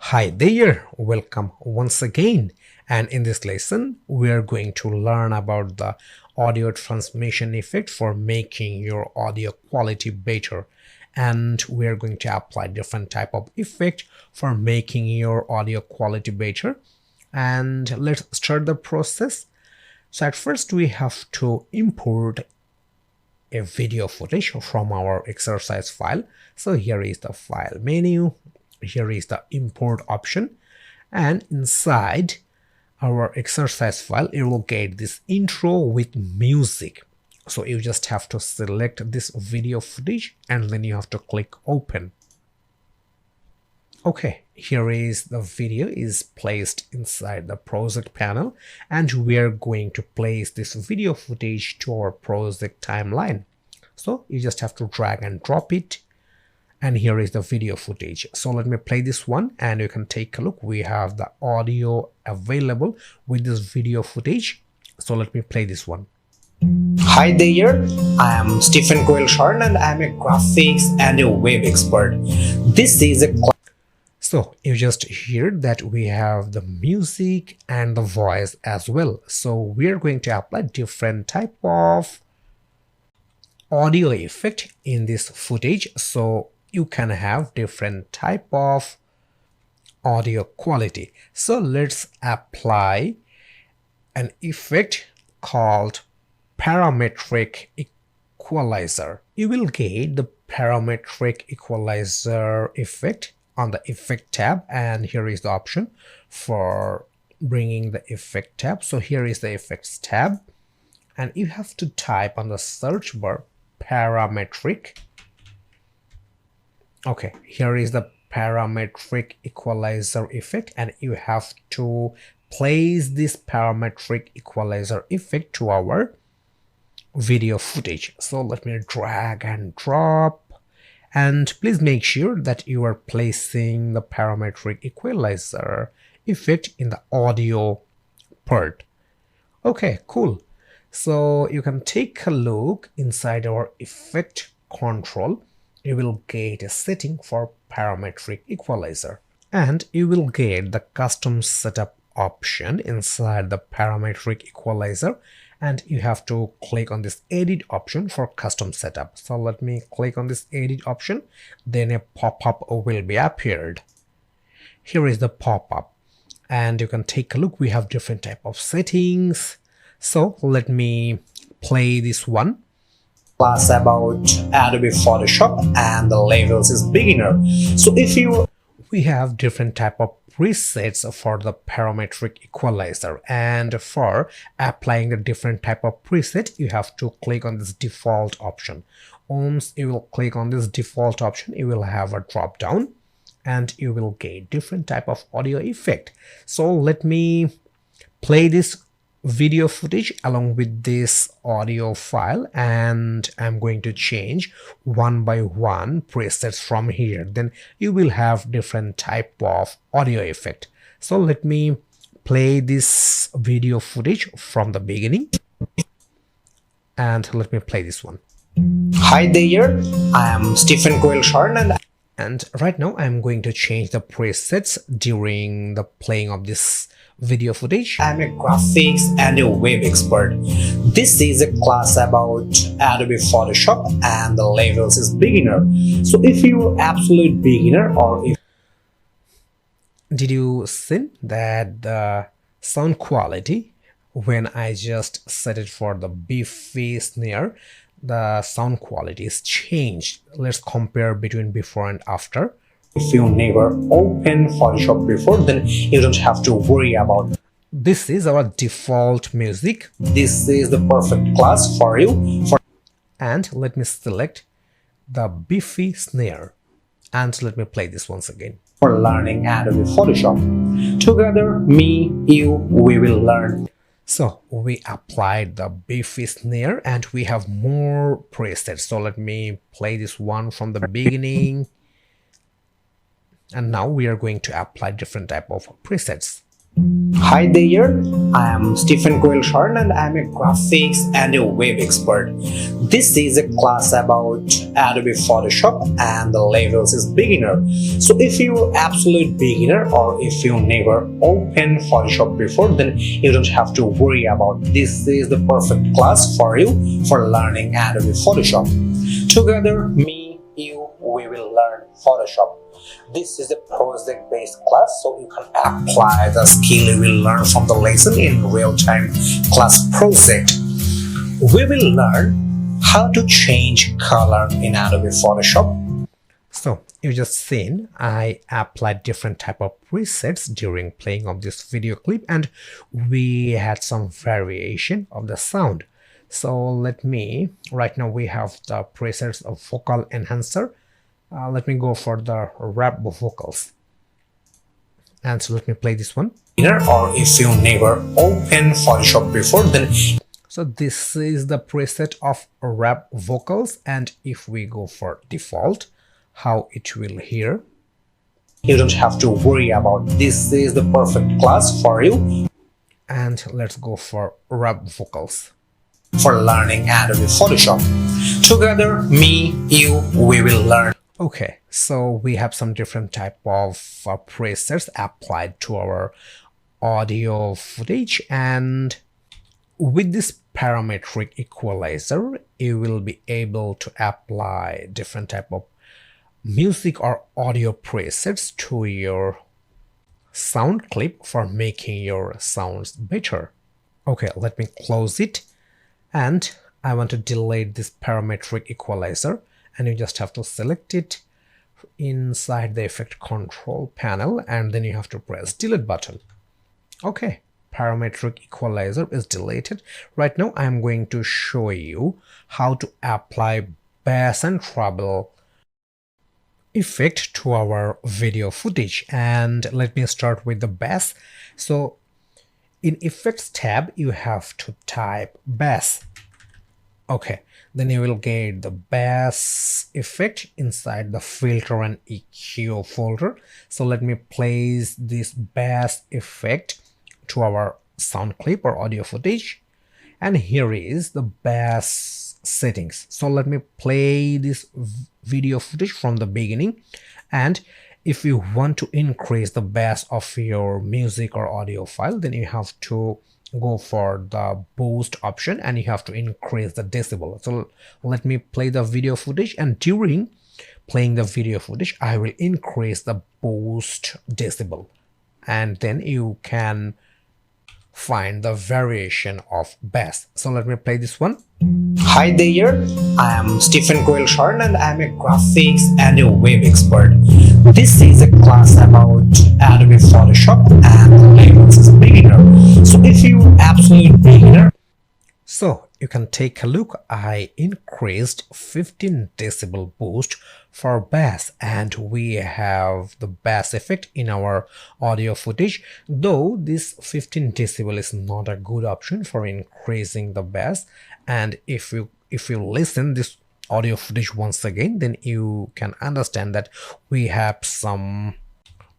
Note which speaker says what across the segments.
Speaker 1: Hi there, welcome once again, and in this lesson we are going to learn about the audio transmission effect for making your audio quality better, and we are going to apply different type of effect for making your audio quality better. And let's start the process. So at first we have to import a video footage from our exercise file. So here is the file menu, here is the import option, and inside our exercise file you will get this intro with music. So you just have to select this video footage and then you have to click open. Okay, here is the video is placed inside the project panel, and we are going to place this video footage to our project timeline. So you just have to drag and drop it, and here is the video footage. So let me play this one and you can take a look. We have the audio available with this video footage. So let me play this one.
Speaker 2: Hi there, I am Stephen Coyle-Sharon and I am a graphics and a web expert. This is a
Speaker 1: So you just hear that we have the music and the voice as well. So we are going to apply different type of audio effect in this footage. So you can have different type of audio quality. So let's apply an effect called Parametric Equalizer. You will get the Parametric Equalizer effect on the effect tab, and here is the option for bringing the effect tab. So here is the effects tab, and you have to type on the search bar parametric. Okay, here is the parametric equalizer effect, and you have to place this parametric equalizer effect to our video footage. So let me drag and drop. And please make sure that you are placing the parametric equalizer effect in the audio part. Okay, cool. So you can take a look inside our effect control. You will get a setting for parametric equalizer, and you will get the custom setup option inside the parametric equalizer, and you have to click on this edit option for custom setup. So let me click on this edit option, then a pop-up will be appeared. Here is the pop-up, and you can take a look. We have different type of settings. So let me play this one.
Speaker 2: class about Adobe Photoshop and the levels is beginner. So if you
Speaker 1: we have different type of presets for the parametric equalizer, and for applying a different type of preset you have to click on this default option. Once you will click on this default option, you will have a drop down and you will get different type of audio effect. So let me play this video footage along with this audio file, and I'm going to change one by one presets from here. Then you will have different type of audio effect. So let me play this video footage from the beginning, and let me play this one.
Speaker 2: Hi there, I am Stephen Coyle-Sharon
Speaker 1: and right now I'm going to change the presets during the playing of this video footage.
Speaker 2: I'm a graphics and a web expert. This is a class about Adobe Photoshop and the levels is beginner. So if you're absolute beginner, or if
Speaker 1: did you see that the sound quality, when I just set it for the beefy snare, the sound quality is changed? Let's compare between before and after.
Speaker 2: if you never opened Photoshop before, then you don't have to worry about it.
Speaker 1: This is our default music.
Speaker 2: This is the perfect class for you.
Speaker 1: And let me select the beefy snare, and let me play this once again.
Speaker 2: For learning Adobe Photoshop. Together, me, you, we will learn.
Speaker 1: So we applied the beefy snare and we have more presets. So let me play this one from the beginning. And now we are going to apply different type of presets.
Speaker 2: Hi there, I am Stephen Coyle-Shorn and I am a graphics and a web expert. This is a class about Adobe Photoshop and the levels is beginner. So if you're absolute beginner or if you never opened Photoshop before, then you don't have to worry about this. Is the perfect class for you for learning Adobe Photoshop. Together, we will learn Photoshop. This is a project-based class, so you can apply the skill you will learn from the lesson in real-time class project. We will learn how to change color in Adobe Photoshop.
Speaker 1: So you just seen I applied different type of presets during playing of this video clip, and we had some variation of the sound. So right now we have the presets of vocal enhancer. Let me go for the rap vocals, and so let me play this one.
Speaker 2: Or if you never opened Photoshop before, then
Speaker 1: so this is the preset of rap vocals, and if we go for default, how it will hear,
Speaker 2: you don't have to worry about this. Is the perfect class for you.
Speaker 1: And let's go for rap vocals
Speaker 2: for learning Adobe Photoshop. Together, we will learn.
Speaker 1: Okay, so we have some different type of presets applied to our audio footage, and with this parametric equalizer you will be able to apply different type of music or audio presets to your sound clip for making your sounds better. Okay, let me close it, and I want to delete this parametric equalizer, and you just have to select it inside the effect control panel, and then you have to press delete button. Okay, parametric equalizer is deleted. Right now I am going to show you how to apply bass and treble effect to our video footage, and let me start with the bass. So in effects tab you have to type bass. Okay, then you will get the bass effect inside the filter and EQ folder. So let me place this bass effect to our sound clip or audio footage, and here is the bass settings. So let me play this video footage from the beginning, and if you want to increase the bass of your music or audio file, then you have to go for the boost option and you have to increase the decibel. So let me play the video footage, and during playing the video footage I will increase the boost decibel, and then you can find the variation of bass. So let me play this one.
Speaker 2: Hi there, I am Stephen Coyle-Shorn and I am a graphics and a web expert. This is a class about Adobe Photoshop and the levels is beginner. So if you're absolute beginner,
Speaker 1: so you can take a look. I increased 15 decibel boost for bass, and we have the bass effect in our audio footage, though this 15 decibel is not a good option for increasing the bass. And if you listen this audio footage once again, then you can understand that we have some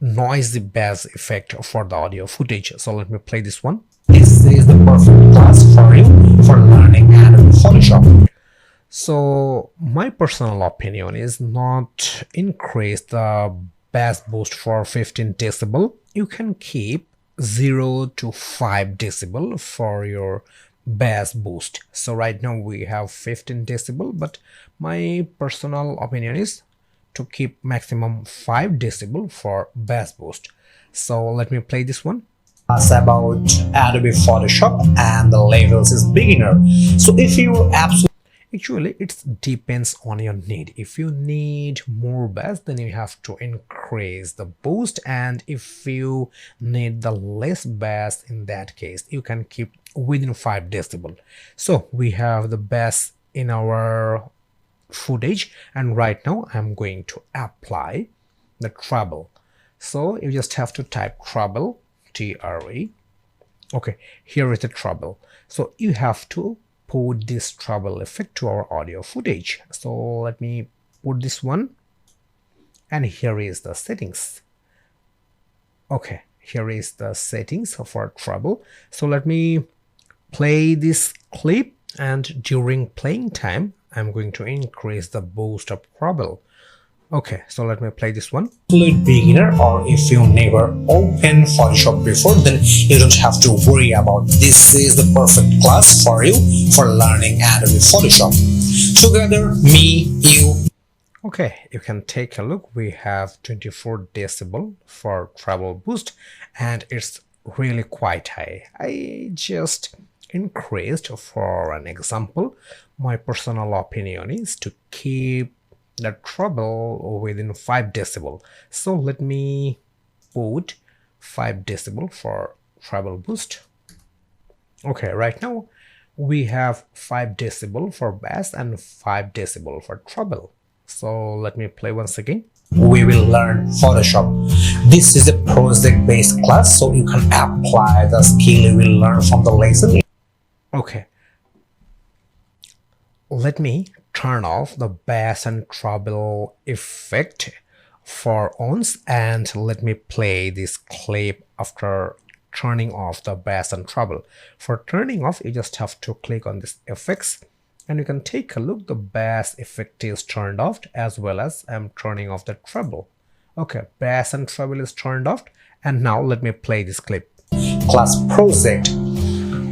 Speaker 1: noisy bass effect for the audio footage. So let me play this one.
Speaker 2: This is the perfect class for you for learning Adobe Photoshop.
Speaker 1: So my personal opinion is not increase the bass boost for 15 decibel. You can keep 0 to 5 decibel for your bass boost. So right now we have 15 decibel, but my personal opinion is to keep maximum 5 decibel for bass boost. So let me play this one.
Speaker 2: About Adobe Photoshop and the levels is beginner. So if you
Speaker 1: actually it depends on your need. If you need more bass, then you have to increase the boost, and if you need the less bass, in that case you can keep within 5 decibel. So we have the bass in our footage, and right now I'm going to apply the treble. So you just have to type treble, TRE. Okay, here is the treble. So you have to put this treble effect to our audio footage. So let me put this one, and here is the settings. Okay, here is the settings for treble. So let me play this clip, and during playing time I'm going to increase the boost of treble. Okay, so let me play this one.
Speaker 2: Absolute beginner, or if you never opened Photoshop before, then you don't have to worry about this. Is the perfect class for you for learning Adobe Photoshop. Together, me, you.
Speaker 1: Okay, you can take a look. We have 24 decibel for treble boost, and it's really quite high. I just increased for an example. My personal opinion is to keep the treble within 5 decibel. So let me put 5 decibel for treble boost. Okay, right now we have 5 decibel for bass and 5 decibel for treble. So let me play once again.
Speaker 2: We will learn Photoshop. This is a project-based class, so you can apply the skill you will learn from the lesson.
Speaker 1: Okay, let me turn off the bass and treble effect for ons, and let me play this clip after turning off the bass and treble. For turning off, you just have to click on this effects, and you can take a look. The bass effect is turned off, as well as I'm turning off the treble. Okay, bass and treble is turned off, and now let me play this clip.
Speaker 2: Class project.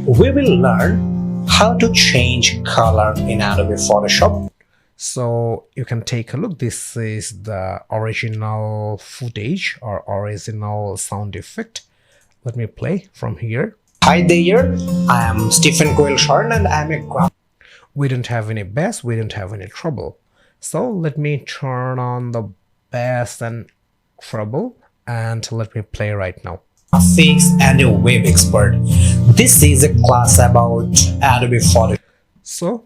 Speaker 2: We will learn how to change color in Adobe Photoshop.
Speaker 1: So you can take a look. This is the original footage or original sound effect. Let me play from here.
Speaker 2: Hi there, I am Stephen Coyle and I'm a graphic.
Speaker 1: We don't have any bass, we don't have any treble. So let me turn on the bass and treble, and let me play right now.
Speaker 2: Graphics and a web expert. This is a class about Adobe Photoshop.
Speaker 1: So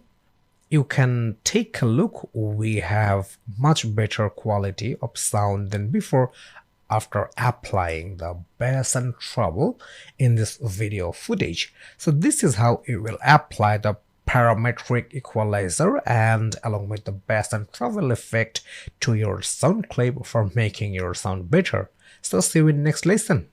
Speaker 1: you can take a look. We have much better quality of sound than before after applying the bass and treble in this video footage. So this is how you will apply the parametric equalizer and along with the bass and treble effect to your sound clip for making your sound better. So see you in next lesson.